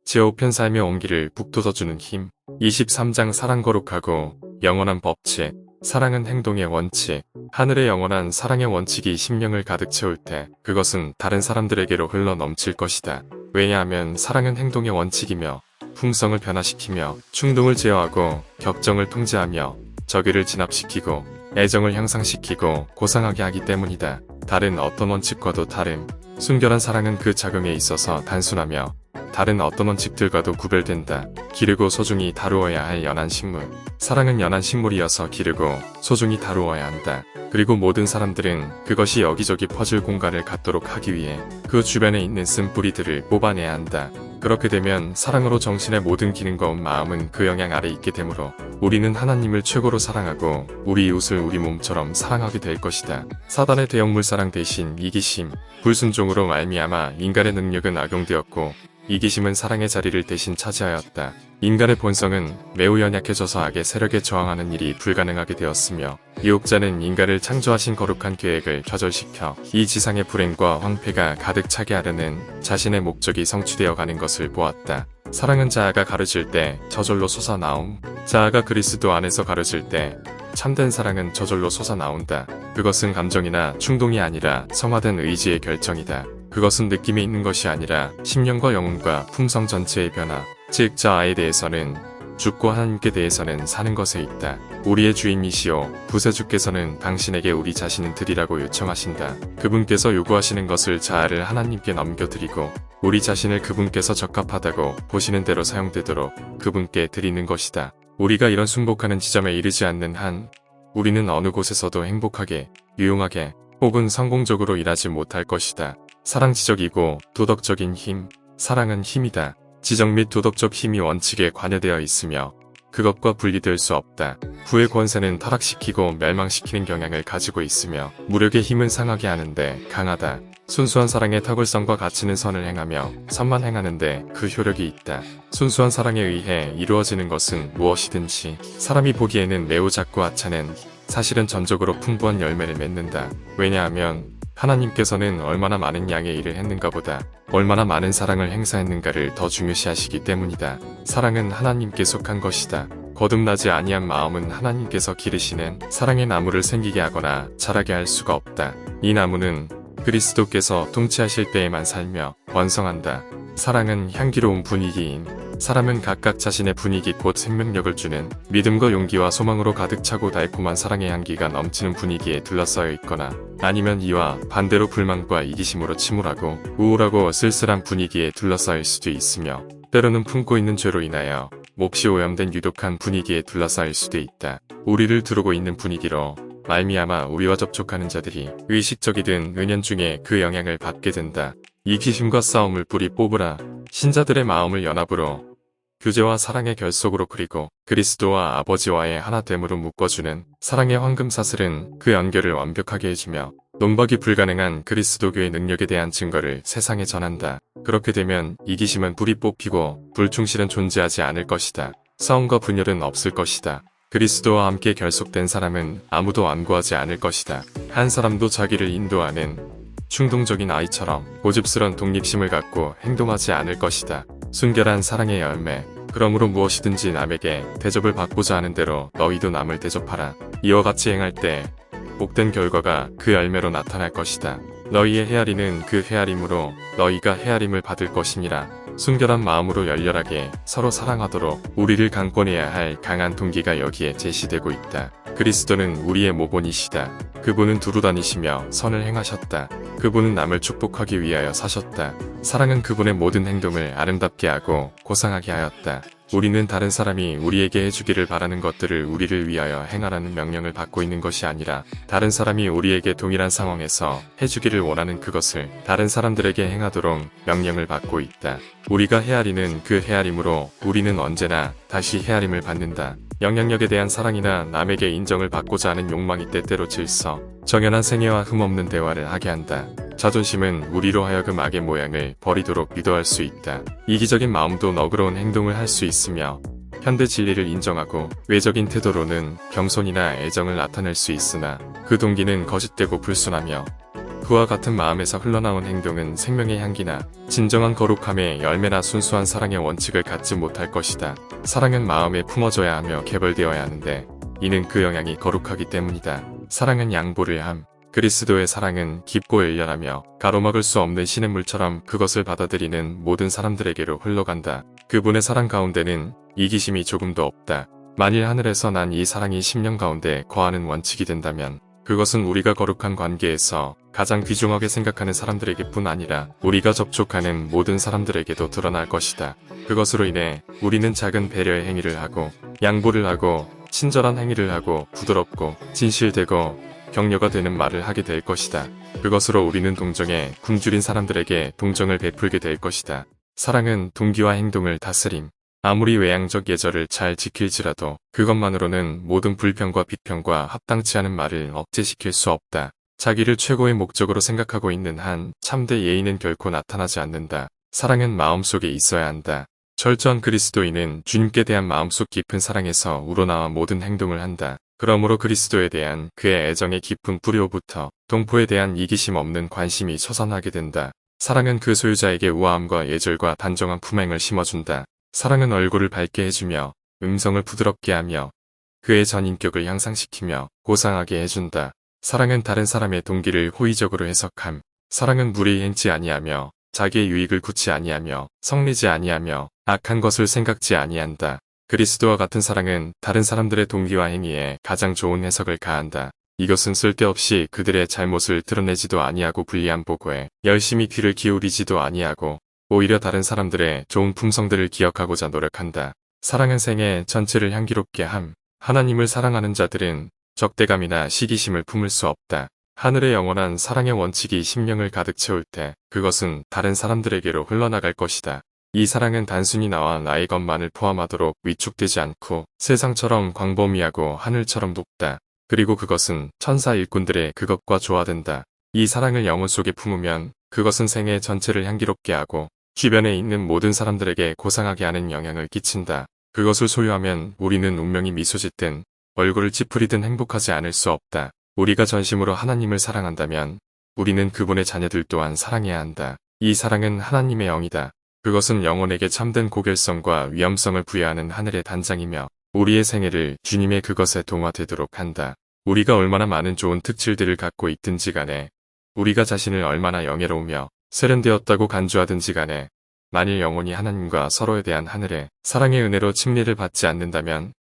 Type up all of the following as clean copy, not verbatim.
제우편 삶의 온기를 북돋워주는 힘. 23장 사랑 거룩하고 영원한 법칙. 사랑은 행동의 원칙. 하늘의 영원한 사랑의 원칙이 심령을 가득 채울 때 그것은 다른 사람들에게로 흘러 넘칠 것이다. 왜냐하면 사랑은 행동의 원칙이며 품성을 변화시키며 충동을 제어하고 격정을 통제하며 적의를 진압시키고 애정을 향상시키고 고상하게 하기 때문이다. 다른 어떤 원칙과도 다름. 순결한 사랑은 그 작용에 있어서 단순하며 다른 어떤 원칙들과도 구별된다. 기르고 소중히 다루어야 할 연한 식물. 사랑은 연한 식물이어서 기르고 소중히 다루어야 한다. 그리고 모든 사람들은 그것이 여기저기 퍼질 공간을 갖도록 하기 위해 그 주변에 있는 쓴뿌리들을 뽑아내야 한다. 그렇게 되면 사랑으로 정신의 모든 기능과 온 마음은 그 영향 아래 있게 되므로 우리는 하나님을 최고로 사랑하고 우리 이웃을 우리 몸처럼 사랑하게 될 것이다. 사단의 대형물 사랑 대신 이기심, 불순종으로 말미암아 인간의 능력은 악용되었고 이기심은 사랑의 자리를 대신 차지하였다. 인간의 본성은 매우 연약해져서 악의 세력에 저항하는 일이 불가능하게 되었으며 유혹자는 인간을 창조하신 거룩한 계획을 좌절시켜 이 지상의 불행과 황폐가 가득 차게 하려는 자신의 목적이 성취되어 가는 것을 보았다. 사랑은 자아가 가르칠 때 저절로 솟아나옴. 자아가 그리스도 안에서 가르칠 때 참된 사랑은 저절로 솟아나온다. 그것은 감정이나 충동이 아니라 성화된 의지의 결정이다. 그것은 느낌에 있는 것이 아니라 심령과 영혼과 품성 전체의 변화. 즉 자아에 대해서는 죽고 하나님께 대해서는 사는 것에 있다. 우리의 주인이시오 구세주께서는 당신에게 우리 자신을 드리라고 요청하신다. 그분께서 요구하시는 것을 자아를 하나님께 넘겨드리고 우리 자신을 그분께서 적합하다고 보시는 대로 사용되도록 그분께 드리는 것이다. 우리가 이런 순복하는 지점에 이르지 않는 한 우리는 어느 곳에서도 행복하게, 유용하게 혹은 성공적으로 일하지 못할 것이다. 사랑 지적이고 도덕적인 힘. 사랑은 힘이다. 지적 및 도덕적 힘이 원칙에 관여되어 있으며 그것과 분리될 수 없다. 부의 권세는 타락시키고 멸망시키는 경향을 가지고 있으며 무력의 힘은 상하게 하는데 강하다. 순수한 사랑의 탁월성과 가치는 선을 행하며 선만 행하는데 그 효력이 있다. 순수한 사랑에 의해 이루어지는 것은 무엇이든지 사람이 보기에는 매우 작고 하찮은 사실은 전적으로 풍부한 열매를 맺는다. 왜냐하면 하나님께서는 얼마나 많은 양의 일을 했는가 보다 얼마나 많은 사랑을 행사했는가를 더 중요시하시기 때문이다. 사랑은 하나님께 속한 것이다. 거듭나지 아니한 마음은 하나님께서 기르시는 사랑의 나무를 생기게 하거나 자라게 할 수가 없다. 이 나무는 그리스도께서 통치하실 때에만 살며 완성한다. 사랑은 향기로운 분위기인 사람은 각각 자신의 분위기 곧 생명력을 주는 믿음과 용기와 소망으로 가득 차고 달콤한 사랑의 향기가 넘치는 분위기에 둘러싸여 있거나 아니면 이와 반대로 불만과 이기심으로 침울하고 우울하고 쓸쓸한 분위기에 둘러싸일 수도 있으며 때로는 품고 있는 죄로 인하여 몹시 오염된 유독한 분위기에 둘러싸일 수도 있다. 우리를 두르고 있는 분위기로 말미암아 우리와 접촉하는 자들이 의식적이든 은연중에 그 영향을 받게 된다. 이기심과 싸움을 뿌리 뽑으라. 신자들의 마음을 연합으로 교제와 사랑의 결속으로 그리고 그리스도와 아버지와의 하나됨으로 묶어주는 사랑의 황금사슬은 그 연결을 완벽하게 해주며 논박이 불가능한 그리스도교의 능력에 대한 증거를 세상에 전한다. 그렇게 되면 이기심은 뿌리 뽑히고 불충실은 존재하지 않을 것이다. 싸움과 분열은 없을 것이다. 그리스도와 함께 결속된 사람은 아무도 안구하지 않을 것이다. 한 사람도 자기를 인도하는 충동적인 아이처럼 고집스런 독립심을 갖고 행동하지 않을 것이다. 순결한 사랑의 열매. 그러므로 무엇이든지 남에게 대접을 받고자 하는 대로 너희도 남을 대접하라. 이와 같이 행할 때 복된 결과가 그 열매로 나타날 것이다. 너희의 헤아리는 그 헤아림으로 너희가 헤아림을 받을 것이니라. 순결한 마음으로 열렬하게 서로 사랑하도록 우리를 강권해야 할 강한 동기가 여기에 제시되고 있다. 그리스도는 우리의 모본이시다. 그분은 두루 다니시며 선을 행하셨다. 그분은 남을 축복하기 위하여 사셨다. 사랑은 그분의 모든 행동을 아름답게 하고 고상하게 하였다. 우리는 다른 사람이 우리에게 해주기를 바라는 것들을 우리를 위하여 행하라는 명령을 받고 있는 것이 아니라 다른 사람이 우리에게 동일한 상황에서 해주기를 원하는 그것을 다른 사람들에게 행하도록 명령을 받고 있다. 우리가 헤아리는 그 헤아림으로 우리는 언제나 다시 헤아림을 받는다. 영향력에 대한 사랑이나 남에게 인정을 받고자 하는 욕망이 때때로 질서, 정연한 생애와 흠없는 대화를 하게 한다. 자존심은 우리로 하여금 악의 모양을 버리도록 유도할 수 있다. 이기적인 마음도 너그러운 행동을 할 수 있으며 현대 진리를 인정하고 외적인 태도로는 겸손이나 애정을 나타낼 수 있으나 그 동기는 거짓되고 불순하며 그와 같은 마음에서 흘러나온 행동은 생명의 향기나 진정한 거룩함의 열매나 순수한 사랑의 원칙을 갖지 못할 것이다. 사랑은 마음에 품어져야 하며 개발되어야 하는데 이는 그 영향이 거룩하기 때문이다. 사랑은 양보를 함. 그리스도의 사랑은 깊고 열렬하며 가로막을 수 없는 시냇물처럼 그것을 받아들이는 모든 사람들에게로 흘러간다. 그분의 사랑 가운데는 이기심이 조금도 없다. 만일 하늘에서 난 이 사랑이 심령 가운데 거하는 원칙이 된다면 그것은 우리가 거룩한 관계에서 가장 귀중하게 생각하는 사람들에게뿐 아니라 우리가 접촉하는 모든 사람들에게도 드러날 것이다. 그것으로 인해 우리는 작은 배려의 행위를 하고 양보를 하고 친절한 행위를 하고 부드럽고 진실되고 격려가 되는 말을 하게 될 것이다. 그것으로 우리는 동정에 굶주린 사람들에게 동정을 베풀게 될 것이다. 사랑은 동기와 행동을 다스림. 아무리 외향적 예절을 잘 지킬지라도 그것만으로는 모든 불평과 비평과 합당치 않은 말을 억제시킬 수 없다. 자기를 최고의 목적으로 생각하고 있는 한 참된 예의는 결코 나타나지 않는다. 사랑은 마음속에 있어야 한다. 철저한 그리스도인은 주님께 대한 마음속 깊은 사랑에서 우러나와 모든 행동을 한다. 그러므로 그리스도에 대한 그의 애정의 깊은 뿌리로부터 동포에 대한 이기심 없는 관심이 솟아나게 된다. 사랑은 그 소유자에게 우아함과 예절과 단정한 품행을 심어준다. 사랑은 얼굴을 밝게 해주며 음성을 부드럽게 하며 그의 전인격을 향상시키며 고상하게 해준다. 사랑은 다른 사람의 동기를 호의적으로 해석함. 사랑은 불의에 행치 아니하며 자기의 유익을 구치 아니하며 성내지 아니하며 악한 것을 생각지 아니한다. 그리스도와 같은 사랑은 다른 사람들의 동기와 행위에 가장 좋은 해석을 가한다. 이것은 쓸데없이 그들의 잘못을 드러내지도 아니하고 불리한 보고에 열심히 귀를 기울이지도 아니하고 오히려 다른 사람들의 좋은 품성들을 기억하고자 노력한다. 사랑은 생애 전체를 향기롭게 함. 하나님을 사랑하는 자들은 적대감이나 시기심을 품을 수 없다. 하늘의 영원한 사랑의 원칙이 심령을 가득 채울 때 그것은 다른 사람들에게로 흘러나갈 것이다. 이 사랑은 단순히 나와 나의 것만을 포함하도록 위축되지 않고 세상처럼 광범위하고 하늘처럼 높다. 그리고 그것은 천사 일꾼들의 그것과 조화된다. 이 사랑을 영혼 속에 품으면 그것은 생애 전체를 향기롭게 하고 주변에 있는 모든 사람들에게 고상하게 하는 영향을 끼친다. 그것을 소유하면 우리는 운명이 미소 짓든 얼굴을 찌푸리든 행복하지 않을 수 없다. 우리가 전심으로 하나님을 사랑한다면 우리는 그분의 자녀들 또한 사랑해야 한다. 이 사랑은 하나님의 영이다. 그것은 영혼에게 참된 고결성과 위엄성을 부여하는 하늘의 단장이며 우리의 생애를 주님의 그것에 동화되도록 한다. 우리가 얼마나 많은 좋은 특질들을 갖고 있든지 간에 우리가 자신을 얼마나 영예로우며 세련되었다고 간주하든지 간에 만일 영혼이 하나님과 서로에 대한 하늘의 사랑의 은혜로 침례를 받지 않는다면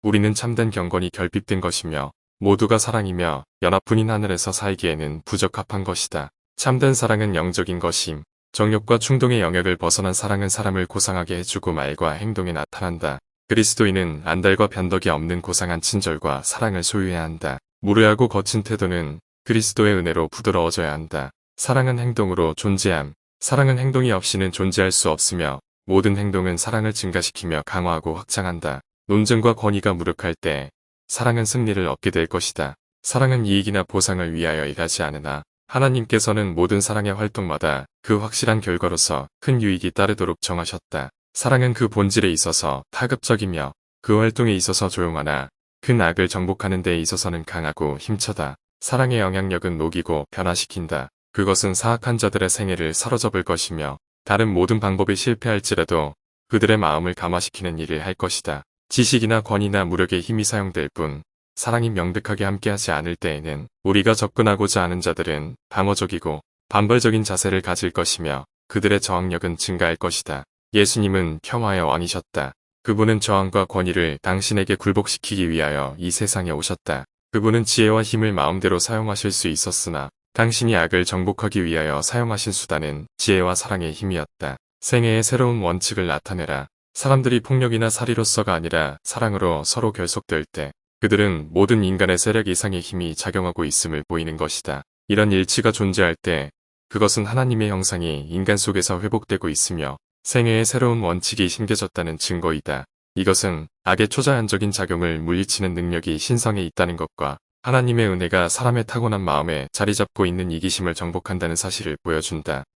우리는 참된 경건이 결핍된 것이며 모두가 사랑이며 연합뿐인 하늘에서 살기에는 부적합한 것이다. 참된 사랑은 영적인 것임. 정욕과 충동의 영역을 벗어난 사랑은 사람을 고상하게 해주고 말과 행동에 나타난다. 그리스도인은 안달과 변덕이 없는 고상한 친절과 사랑을 소유해야 한다. 무례하고 거친 태도는 그리스도의 은혜로 부드러워져야 한다. 사랑은 행동으로 존재함. 사랑은 행동이 없이는 존재할 수 없으며 모든 행동은 사랑을 증가시키며 강화하고 확장한다. 논쟁과 권위가 무력할 때 사랑은 승리를 얻게 될 것이다. 사랑은 이익이나 보상을 위하여 일하지 않으나 하나님께서는 모든 사랑의 활동마다 그 확실한 결과로서 큰 유익이 따르도록 정하셨다. 사랑은 그 본질에 있어서 타급적이며 그 활동에 있어서 조용하나 큰 악을 정복하는 데 있어서는 강하고 힘차다. 사랑의 영향력은 녹이고 변화시킨다. 그것은 사악한 자들의 생애를 사로잡을 것이며 다른 모든 방법이 실패할지라도 그들의 마음을 감화시키는 일을 할 것이다. 지식이나 권위나 무력의 힘이 사용될 뿐 사랑이 명백하게 함께하지 않을 때에는 우리가 접근하고자 하는 자들은 방어적이고 반발적인 자세를 가질 것이며 그들의 저항력은 증가할 것이다. 예수님은 평화의 왕이셨다. 그분은 저항과 권위를 당신에게 굴복시키기 위하여 이 세상에 오셨다. 그분은 지혜와 힘을 마음대로 사용하실 수 있었으나 당신이 악을 정복하기 위하여 사용하신 수단은 지혜와 사랑의 힘이었다. 생애의 새로운 원칙을 나타내라. 사람들이 폭력이나 살이로서가 아니라 사랑으로 서로 결속될 때 그들은 모든 인간의 세력 이상의 힘이 작용하고 있음을 보이는 것이다. 이런 일치가 존재할 때 그것은 하나님의 형상이 인간 속에서 회복되고 있으며 생애의 새로운 원칙이 심겨졌다는 증거이다. 이것은 악의 초자연적인 작용을 물리치는 능력이 신성에 있다는 것과 하나님의 은혜가 사람의 타고난 마음에 자리 잡고 있는 이기심을 정복한다는 사실을 보여준다.